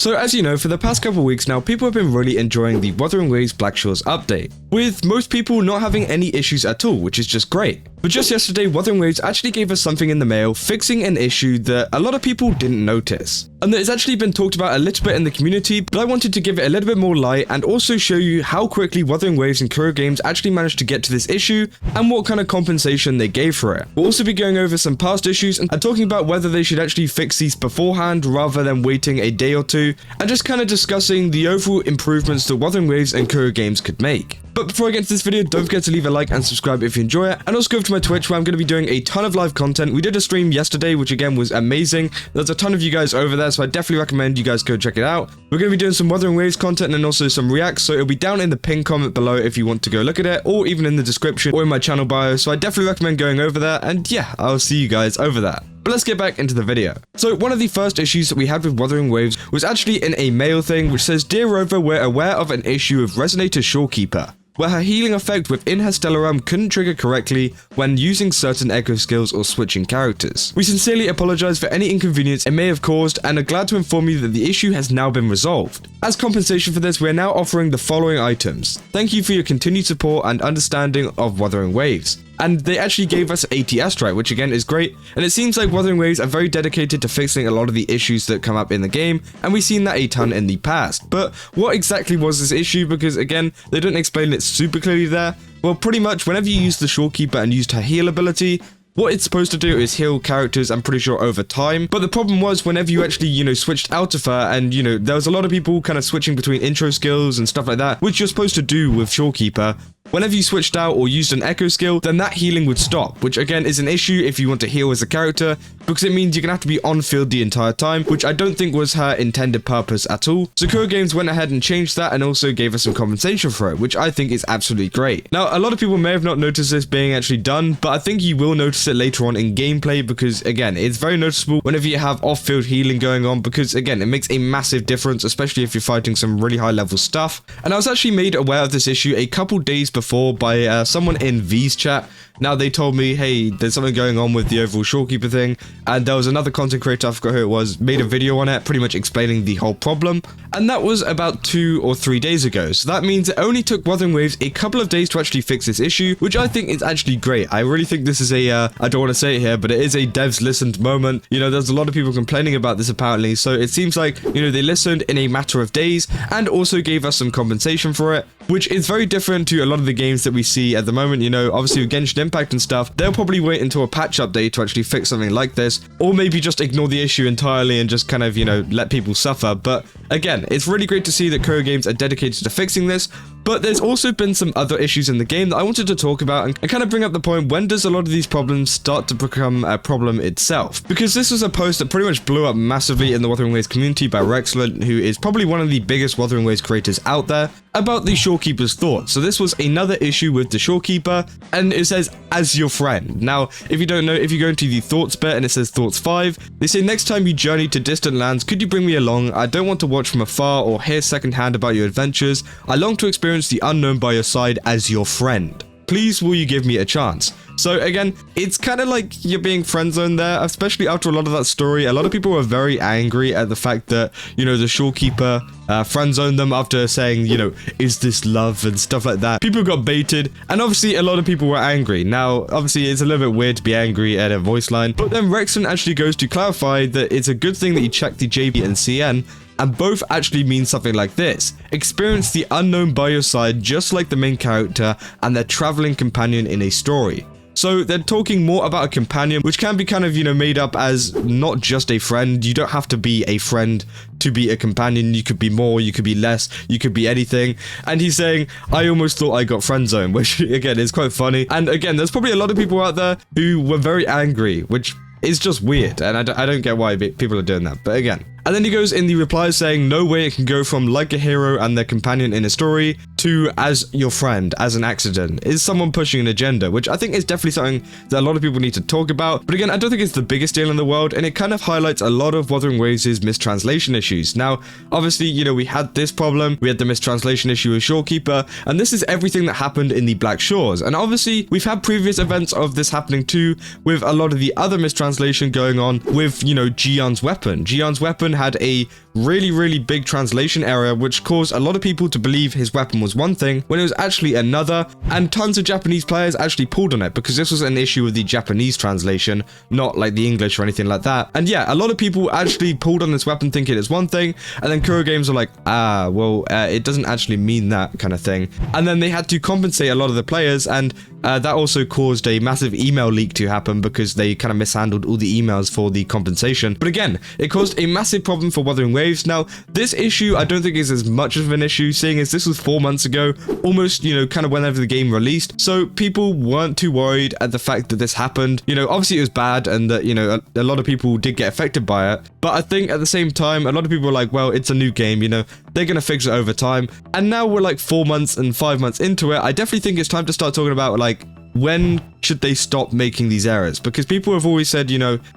So as you know, for the past couple of weeks now, people have been really enjoying the Wuthering Waves Black Shores update, with most people not having any issues at all, which is just great. But just yesterday, Wuthering Waves actually gave us something in the mail fixing an issue that a lot of people didn't notice, and that it's actually been talked about a little bit in the community, but I wanted to give it a little bit more light and also show you how quickly Wuthering Waves and Kuro Games actually managed to get to this issue and what kind of compensation they gave for it. We'll also be going over some past issues and talking about whether they should actually fix these beforehand rather than waiting a day or two, and just kind of discussing the overall improvements that Wuthering Waves and Kuro Games could make. But before I get to this video, don't forget to leave a like and subscribe if you enjoy it, and also go over to my Twitch where I'm going to be doing a ton of live content. We did a stream yesterday, which again was amazing. There's a ton of you guys over there, so I definitely recommend you guys go check it out. We're going to be doing some Wuthering Waves content and also some reacts, so it'll be down in the pinned comment below if you want to go look at it, or even in the description or in my channel bio, so I definitely recommend going over there, and yeah, I'll see you guys over there. But let's get back into the video. So one of the first issues that we had with Wuthering Waves was actually in a mail thing, which says, "Dear Rover, we're aware of an issue with Resonator Shorekeeper, where her healing effect within her stellar realm couldn't trigger correctly when using certain echo skills or switching characters. We sincerely apologize for any inconvenience it may have caused and are glad to inform you that the issue has now been resolved. As compensation for this, we are now offering the following items. Thank you for your continued support and understanding of Wuthering Waves." And they actually gave us 80 Astrite, which again is great, and it seems like Wuthering Waves are very dedicated to fixing a lot of the issues that come up in the game, and we've seen that a ton in the past. But what exactly was this issue? Because again, they don't explain it super clearly there. Well, pretty much whenever you use the Shorekeeper and used her heal ability, what it's supposed to do is heal characters, I'm pretty sure, over time. But the problem was whenever you actually, switched out of her, and, there was a lot of people kind of switching between intro skills and stuff like that, which you're supposed to do with Shorekeeper. Whenever you switched out or used an echo skill, then that healing would stop, which again is an issue if you want to heal as a character, because it means you're gonna have to be on field the entire time, which I don't think was her intended purpose at all. So Kuro Games went ahead and changed that and also gave us some compensation for it, which I think is absolutely great. Now, a lot of people may have not noticed this being actually done, but I think you will notice it later on in gameplay, because again, it's very noticeable whenever you have off-field healing going on, because again, it makes a massive difference, especially if you're fighting some really high-level stuff. And I was actually made aware of this issue a couple days before by someone in V's chat. Now, they told me, hey, there's something going on with the overall Shorekeeper thing, and there was another content creator, I forgot who it was, made a video on it, pretty much explaining the whole problem, and that was about 2 or 3 days ago. So that means it only took Wuthering Waves a couple of days to actually fix this issue, which I think is actually great. I really think this is a, I don't want to say it here, but it is a devs listened moment. There's a lot of people complaining about this apparently, so it seems like, they listened in a matter of days, and also gave us some compensation for it, which is very different to a lot of the games that we see at the moment. Obviously with Genshin Impact and stuff, they'll probably wait until a patch update to actually fix something like this, or maybe just ignore the issue entirely and just kind of, let people suffer. But again, it's really great to see that Kuro Games are dedicated to fixing this. But there's also been some other issues in the game that I wanted to talk about and kind of bring up the point, when does a lot of these problems start to become a problem itself? Because this was a post that pretty much blew up massively in the Wuthering Waves community by Rexlent, who is probably one of the biggest Wuthering Waves creators out there, about the Shorekeeper's thoughts. So this was another issue with the Shorekeeper, and it says, "As your friend." Now, if you don't know, if you go into the thoughts bit and it says thoughts 5, they say, "Next time you journey to distant lands, could you bring me along? I don't want to watch from afar or hear secondhand about your adventures. I long to experience the unknown by your side as your friend. Please, will you give me a chance?" So again, it's kind of like you're being friend-zoned there, especially after a lot of that story. A lot of people were very angry at the fact that, the Shorekeeper friend-zoned them after saying, is this love and stuff like that. People got baited, and obviously a lot of people were angry. Now, obviously it's a little bit weird to be angry at a voice line, but then Rexon actually goes to clarify that it's a good thing that you checked the JB and CN, and both actually mean something like this: experience the unknown by your side, just like the main character and their traveling companion in a story. So they're talking more about a companion, which can be kind of, made up as not just a friend. You don't have to be a friend to be a companion. You could be more, you could be less, you could be anything. And he's saying, "I almost thought I got friend zoned," which again is quite funny. And again, there's probably a lot of people out there who were very angry, which is just weird, and I don't get why people are doing that. But again, And then he goes in the replies saying, no way it can go from like a hero and their companion in a story to as your friend, as an accident. Is someone pushing an agenda, which I think is definitely something that a lot of people need to talk about. But again, I don't think it's the biggest deal in the world, and it kind of highlights a lot of Wuthering Waves' mistranslation issues. Now, obviously, you know, we had this problem, we had the mistranslation issue with Shorekeeper, and this is everything that happened in the Black Shores. And obviously, we've had previous events of this happening too, with a lot of the other mistranslation going on with, you know, Gion's weapon. Gion's weapon weapon had a really big translation error, which caused a lot of people to believe his weapon was one thing when it was actually another, and tons of Japanese players actually pulled on it because this was an issue with the Japanese translation, not like the English or anything like that. And yeah, a lot of people actually pulled on this weapon thinking it's one thing, and then Kuro Games were like, it doesn't actually mean that kind of thing. And then they had to compensate a lot of the players, and that also caused a massive email leak to happen because they kind of mishandled all the emails for the compensation. But again, it caused a massive problem for Wuthering Waves. Now, this issue I don't think is as much of an issue, seeing as this was 4 months ago, almost, kind of whenever the game released. So people weren't too worried at the fact that this happened. Obviously it was bad and that, a lot of people did get affected by it. But I think at the same time, a lot of people were like, well, it's a new game, they're going to fix it over time. And now we're like 4 months and 5 months into it. I definitely think it's time to start talking about like, when should they stop making these errors? Because people have always said,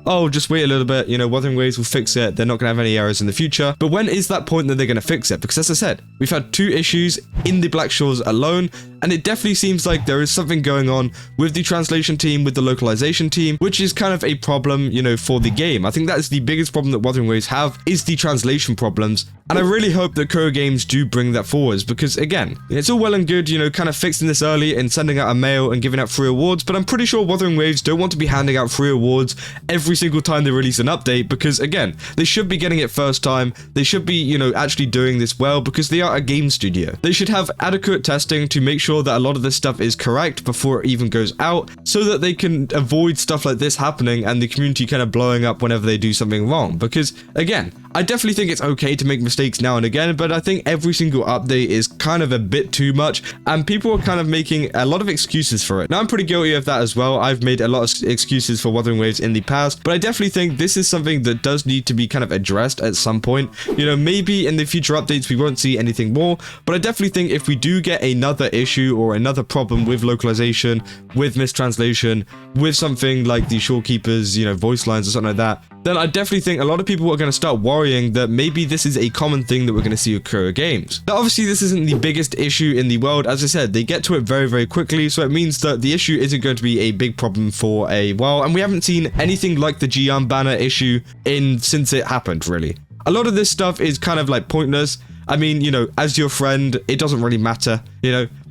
oh, just wait a little bit, Wuthering Waves will fix it, they're not going to have any errors in the future. But when is that point that they're going to fix it? Because as I said, we've had 2 issues in the Black Shores alone, and it definitely seems like there is something going on with the translation team, with the localization team, which is kind of a problem, for the game. I think that is the biggest problem that Wuthering Waves have, is the translation problems. And I really hope that Kuro Games do bring that forwards, because again, it's all well and good, kind of fixing this early and sending out a mail and giving out free awards, but I'm pretty sure Wuthering Waves don't want to be handing out free awards every single time they release an update, because again, they should be getting it first time. They should be, actually doing this well, because they are a game studio. They should have adequate testing to make sure that a lot of this stuff is correct before it even goes out, so that they can avoid stuff like this happening and the community kind of blowing up whenever they do something wrong. Because again, I definitely think it's okay to make mistakes now and again, but I think every single update is kind of a bit too much, and people are kind of making a lot of excuses for it. Now, I'm pretty guilty of that as well. I've made a lot of excuses for Wuthering Waves in the past, but I definitely think this is something that does need to be kind of addressed at some point. Maybe in the future updates we won't see anything more, but I definitely think if we do get another issue or another problem with localization, with mistranslation, with something like the Shorekeeper's, voice lines or something like that, then I definitely think a lot of people are going to start worrying that maybe this is a common thing that we're going to see with Kuro Games. Now, obviously, this isn't the biggest issue in the world. As I said, they get to it very quickly, so it means that the issue isn't going to be a big problem for a while, and we haven't seen anything like the Jian banner issue since it happened, really. A lot of this stuff is kind of like pointless. I mean, as your friend, it doesn't really matter,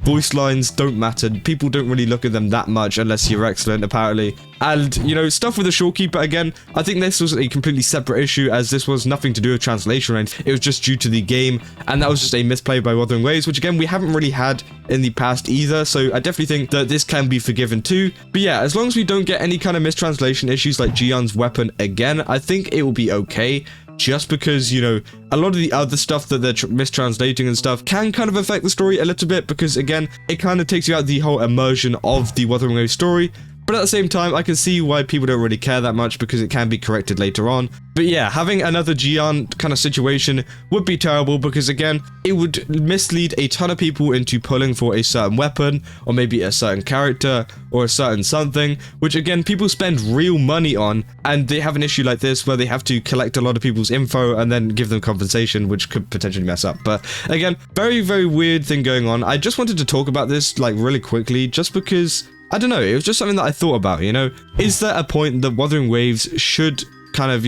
voice lines don't matter. People don't really look at them that much unless you're excellent, apparently. And, stuff with the Shorekeeper, again, I think this was a completely separate issue, as this was nothing to do with translation or anything. It was just due to the game, and that was just a misplay by Wuthering Waves, which again, we haven't really had in the past either, so I definitely think that this can be forgiven too. But yeah, as long as we don't get any kind of mistranslation issues like Jian's weapon again, I think it will be okay. Just because, a lot of the other stuff that they're mistranslating and stuff can kind of affect the story a little bit, because again, it kind of takes you out the whole immersion of the Wuthering Waves story. But at the same time, I can see why people don't really care that much, because it can be corrected later on. But yeah, having another Jian kind of situation would be terrible, because again, it would mislead a ton of people into pulling for a certain weapon, or maybe a certain character, or a certain something, which again, people spend real money on, and they have an issue like this where they have to collect a lot of people's info and then give them compensation, which could potentially mess up. But again, very weird thing going on. I just wanted to talk about this like really quickly, just because I don't know, it was just something that I thought about, Is there a point that Wuthering Waves should kind of,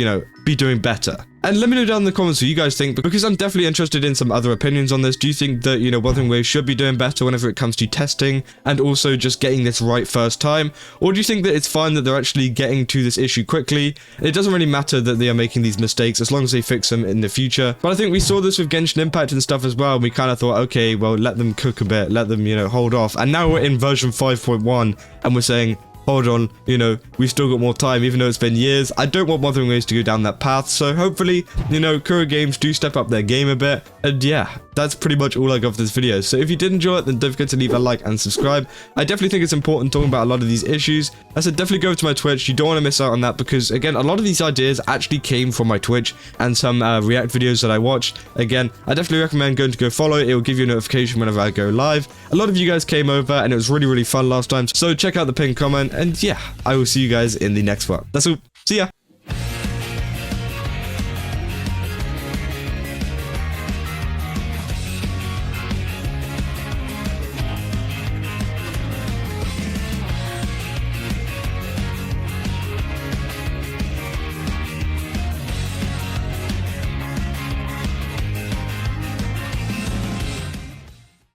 be doing better? And let me know down in the comments what you guys think, because I'm definitely interested in some other opinions on this. Do you think that, Wuthering Waves should be doing better whenever it comes to testing and also just getting this right first time? Or do you think that it's fine that they're actually getting to this issue quickly? It doesn't really matter that they are making these mistakes as long as they fix them in the future. But I think we saw this with Genshin Impact and stuff as well, and we kind of thought, okay, well, let them cook a bit, let them, hold off. And now we're in version 5.1 and we're saying, hold on, we've still got more time, even though it's been years. I don't want Wuthering Waves to go down that path, so hopefully, Kuro Games do step up their game a bit. And yeah, that's pretty much all I got for this video. So if you did enjoy it, then don't forget to leave a like and subscribe. I definitely think it's important talking about a lot of these issues. I said definitely go over to my Twitch. You don't want to miss out on that, because again, a lot of these ideas actually came from my Twitch and some React videos that I watched. Again, I definitely recommend going to go follow it. It will give you a notification whenever I go live. A lot of you guys came over and it was really fun last time, so check out the pinned comment. And yeah, I will see you guys in the next one. That's all. See ya.